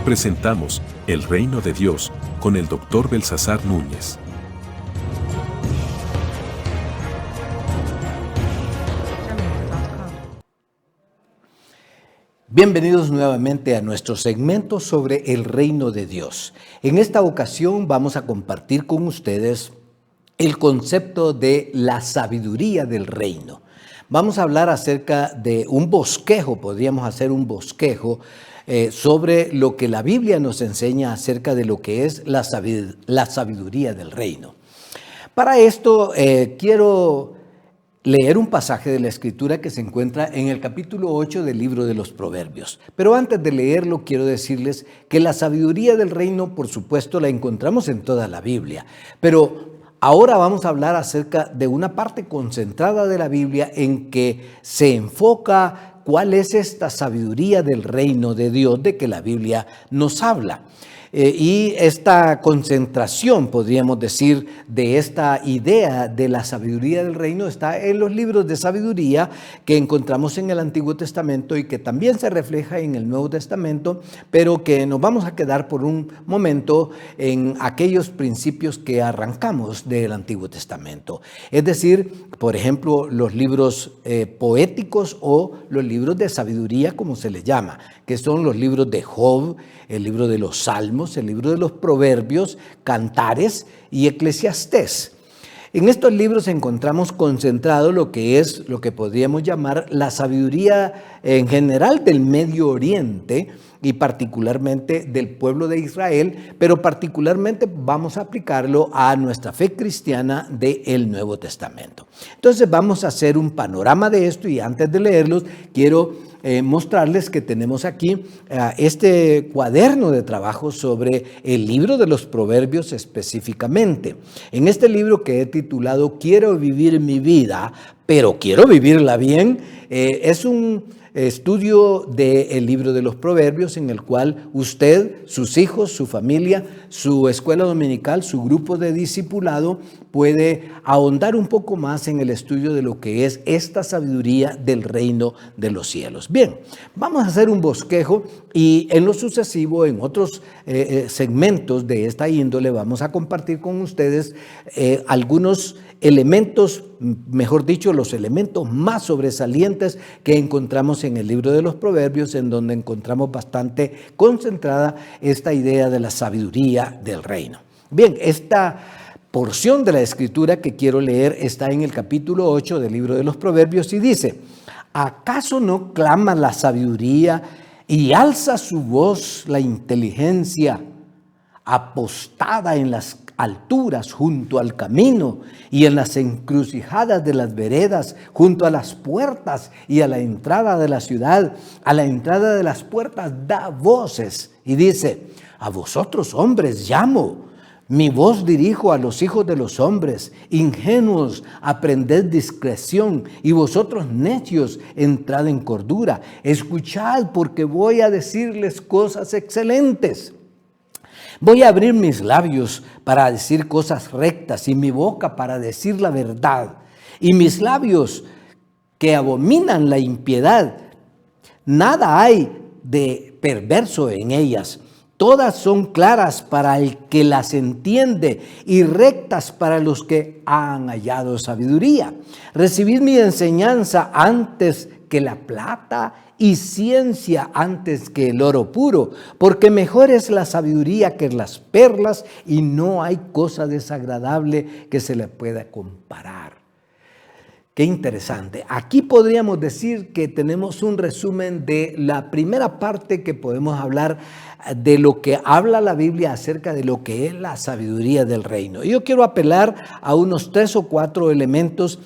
Presentamos El Reino de Dios con el Dr. Belsasar Núñez. Bienvenidos nuevamente a nuestro segmento sobre el Reino de Dios. En esta ocasión vamos a compartir con ustedes el concepto de la sabiduría del reino. Vamos a hablar acerca de un bosquejo, podríamos hacer un bosquejo sobre lo que la Biblia nos enseña acerca de lo que es la sabiduría del reino. Para esto quiero leer un pasaje de la Escritura que se encuentra en el capítulo 8 del libro de los Proverbios. Pero antes de leerlo, quiero decirles que la sabiduría del reino, por supuesto, la encontramos en toda la Biblia. Pero ahora vamos a hablar acerca de una parte concentrada de la Biblia en que se enfoca cuál es esta sabiduría del reino de Dios de que la Biblia nos habla. Y esta concentración, podríamos decir, de esta idea de la sabiduría del reino está en los libros de sabiduría que encontramos en el Antiguo Testamento y que también se refleja en el Nuevo Testamento, pero que nos vamos a quedar por un momento en aquellos principios que arrancamos del Antiguo Testamento. Es decir, por ejemplo, los libros poéticos o los libros de sabiduría, como se les llama, que son los libros de Job, el libro de los Salmos, el libro de los Proverbios, Cantares y Eclesiastés. En estos libros encontramos concentrado lo que es lo que podríamos llamar la sabiduría en general del Medio Oriente y particularmente del pueblo de Israel, pero particularmente vamos a aplicarlo a nuestra fe cristiana del Nuevo Testamento. Entonces vamos a hacer un panorama de esto y antes de leerlos quiero mostrarles que tenemos aquí este cuaderno de trabajo sobre el libro de los Proverbios específicamente. En este libro que he titulado Quiero vivir mi vida, pero quiero vivirla bien, es un estudio del libro de los Proverbios en el cual usted, sus hijos, su familia, su escuela dominical, su grupo de discipulado puede ahondar un poco más en el estudio de lo que es esta sabiduría del reino de los cielos. Bien, vamos a hacer un bosquejo y en lo sucesivo, en otros segmentos de esta índole, vamos a compartir con ustedes algunos elementos, mejor dicho, los elementos más sobresalientes que encontramos en el libro de los Proverbios, en donde encontramos bastante concentrada esta idea de la sabiduría del reino. Bien, esta porción de la Escritura que quiero leer está en el capítulo 8 del libro de los Proverbios y dice: ¿acaso no clama la sabiduría y alza su voz la inteligencia, apostada en las alturas junto al camino y en las encrucijadas de las veredas, junto a las puertas y a la entrada de la ciudad, a la entrada de las puertas da voces y dice: a vosotros hombres llamo, mi voz dirijo a los hijos de los hombres, ingenuos, aprended discreción, y vosotros necios, entrad en cordura, escuchad porque voy a decirles cosas excelentes. Voy a abrir mis labios para decir cosas rectas y mi boca para decir la verdad. Y mis labios que abominan la impiedad, nada hay de perverso en ellas. Todas son claras para el que las entiende y rectas para los que han hallado sabiduría. Recibid mi enseñanza antes que la plata y ciencia antes que el oro puro, porque mejor es la sabiduría que las perlas y no hay cosa desagradable que se le pueda comparar. Qué interesante. Aquí podríamos decir que tenemos un resumen de la primera parte que podemos hablar de lo que habla la Biblia acerca de lo que es la sabiduría del reino. Y yo quiero apelar a unos 3 o 4 elementos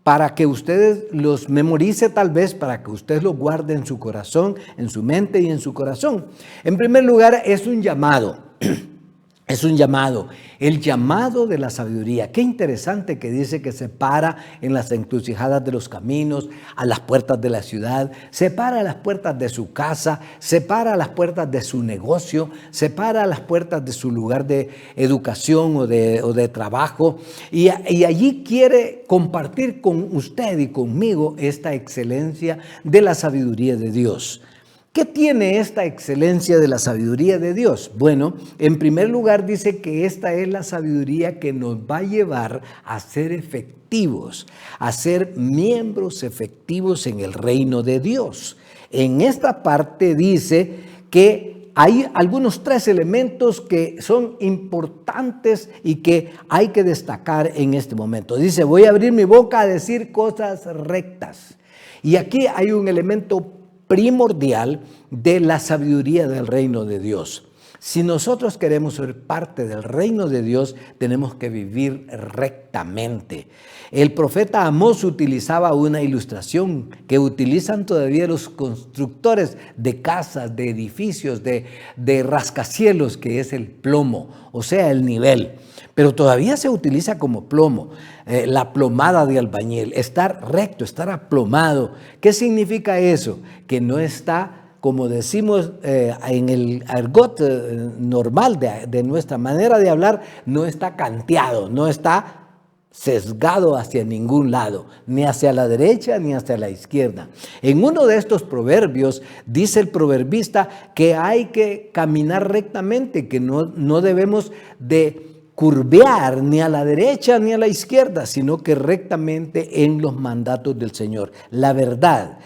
para que ustedes los memorice, tal vez para que usted los guarde en su corazón, en su mente y en su corazón. En primer lugar, es un llamado. Es un llamado, el llamado de la sabiduría. Qué interesante que dice que se para en las encrucijadas de los caminos, a las puertas de la ciudad, se para a las puertas de su casa, se para a las puertas de su negocio, se para a las puertas de su lugar de educación o de trabajo y allí quiere compartir con usted y conmigo esta excelencia de la sabiduría de Dios. ¿Qué tiene esta excelencia de la sabiduría de Dios? Bueno, en primer lugar dice que esta es la sabiduría que nos va a llevar a ser efectivos, a ser miembros efectivos en el reino de Dios. En esta parte dice que hay algunos 3 elementos que son importantes y que hay que destacar en este momento. Dice, voy a abrir mi boca a decir cosas rectas. Y aquí hay un elemento primordial de la sabiduría del reino de Dios. Si nosotros queremos ser parte del reino de Dios, tenemos que vivir rectamente. El profeta Amós utilizaba una ilustración que utilizan todavía los constructores de casas, de edificios, de rascacielos, que es el plomo, o sea, el nivel. Pero todavía se utiliza como plomo, la plomada de albañil, estar recto, estar aplomado. ¿Qué significa eso? Que no está, como decimos en el argot normal de nuestra manera de hablar, no está canteado, no está sesgado hacia ningún lado, ni hacia la derecha ni hacia la izquierda. En uno de estos proverbios dice el proverbista que hay que caminar rectamente, que no debemos de curvear ni a la derecha ni a la izquierda, sino que rectamente en los mandatos del Señor, la verdad.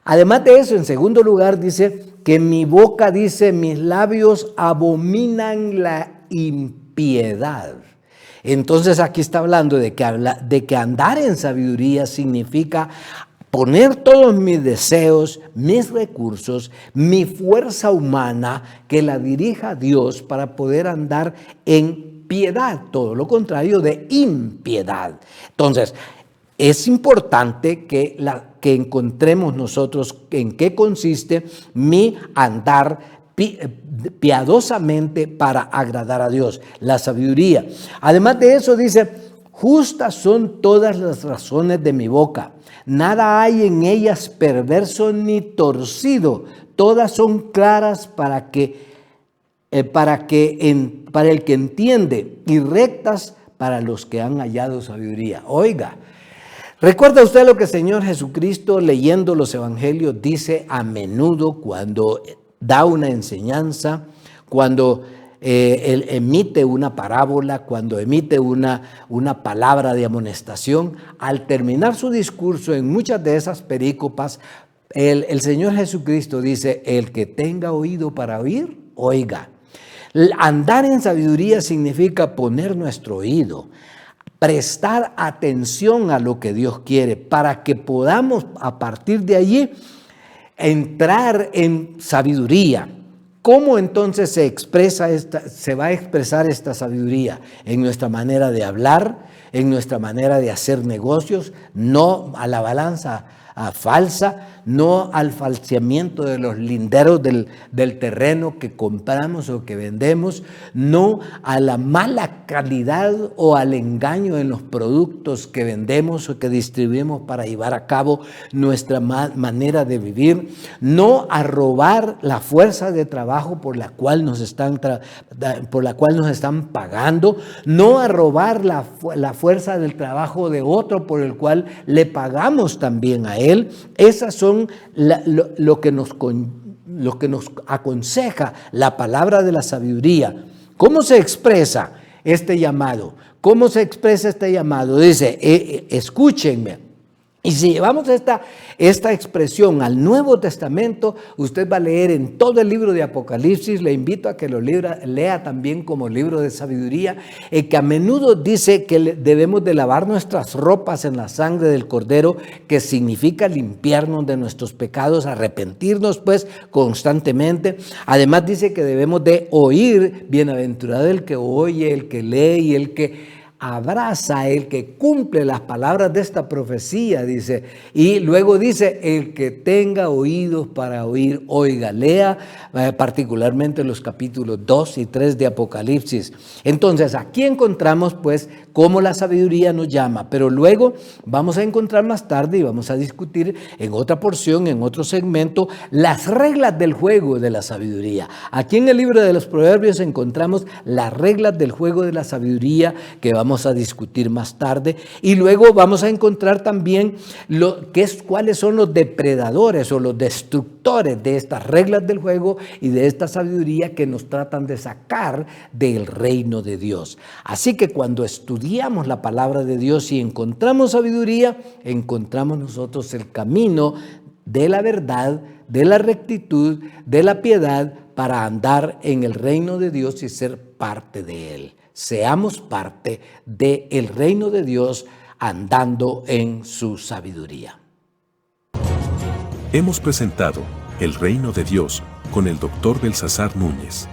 Además de eso, en segundo lugar, dice que mi boca, dice, mis labios abominan la impiedad. Entonces aquí está hablando de que andar en sabiduría significa poner todos mis deseos, mis recursos, mi fuerza humana, que la dirija a Dios para poder andar en piedad, todo lo contrario de impiedad. Entonces, es importante que encontremos nosotros en qué consiste mi andar piadosamente para agradar a Dios, la sabiduría. Además de eso dice, justas son todas las razones de mi boca, nada hay en ellas perverso ni torcido, todas son claras para el que entiende y rectas para los que han hallado sabiduría. Oiga, ¿recuerda usted lo que el Señor Jesucristo, leyendo los evangelios, dice a menudo cuando da una enseñanza, cuando él emite una parábola, cuando emite una palabra de amonestación? Al terminar su discurso en muchas de esas perícopas, el Señor Jesucristo dice, el que tenga oído para oír, oiga. Andar en sabiduría significa poner nuestro oído, prestar atención a lo que Dios quiere, para que podamos a partir de allí entrar en sabiduría. ¿Cómo entonces se va a expresar esta sabiduría? En nuestra manera de hablar, en nuestra manera de hacer negocios, no a la balanza falsa, no al falseamiento de los linderos del terreno que compramos o que vendemos, no a la mala calidad o al engaño en los productos que vendemos o que distribuimos para llevar a cabo nuestra manera de vivir, no a robar la fuerza de trabajo por la cual nos están pagando, no a robar la fuerza del trabajo de otro por el cual le pagamos también a él. Esas son lo que nos aconseja la palabra de la sabiduría. ¿Cómo se expresa este llamado? ¿Cómo se expresa este llamado? Dice, escúchenme. Y si llevamos esta expresión al Nuevo Testamento, usted va a leer en todo el libro de Apocalipsis. Le invito a que lo lea también como libro de sabiduría, que a menudo dice que debemos de lavar nuestras ropas en la sangre del Cordero, que significa limpiarnos de nuestros pecados, arrepentirnos pues constantemente. Además dice que debemos de oír, bienaventurado el que oye, el que lee y el que abraza, el que cumple las palabras de esta profecía, dice. Y luego dice, el que tenga oídos para oír, oiga. Lea particularmente los capítulos 2 y 3 de Apocalipsis. Entonces, aquí encontramos pues cómo la sabiduría nos llama, pero luego vamos a encontrar más tarde y vamos a discutir en otra porción, en otro segmento, las reglas del juego de la sabiduría. Aquí en el libro de los Proverbios encontramos las reglas del juego de la sabiduría que vamos vamos a discutir más tarde. Y luego vamos a encontrar también cuáles son los depredadores o los destructores de estas reglas del juego y de esta sabiduría que nos tratan de sacar del reino de Dios. Así que cuando estudiamos la palabra de Dios y encontramos sabiduría, encontramos nosotros el camino de la verdad, de la rectitud, de la piedad, para andar en el reino de Dios y ser parte de él. Seamos parte del reino de Dios andando en su sabiduría. Hemos presentado El Reino de Dios con el Dr. Belsasar Núñez.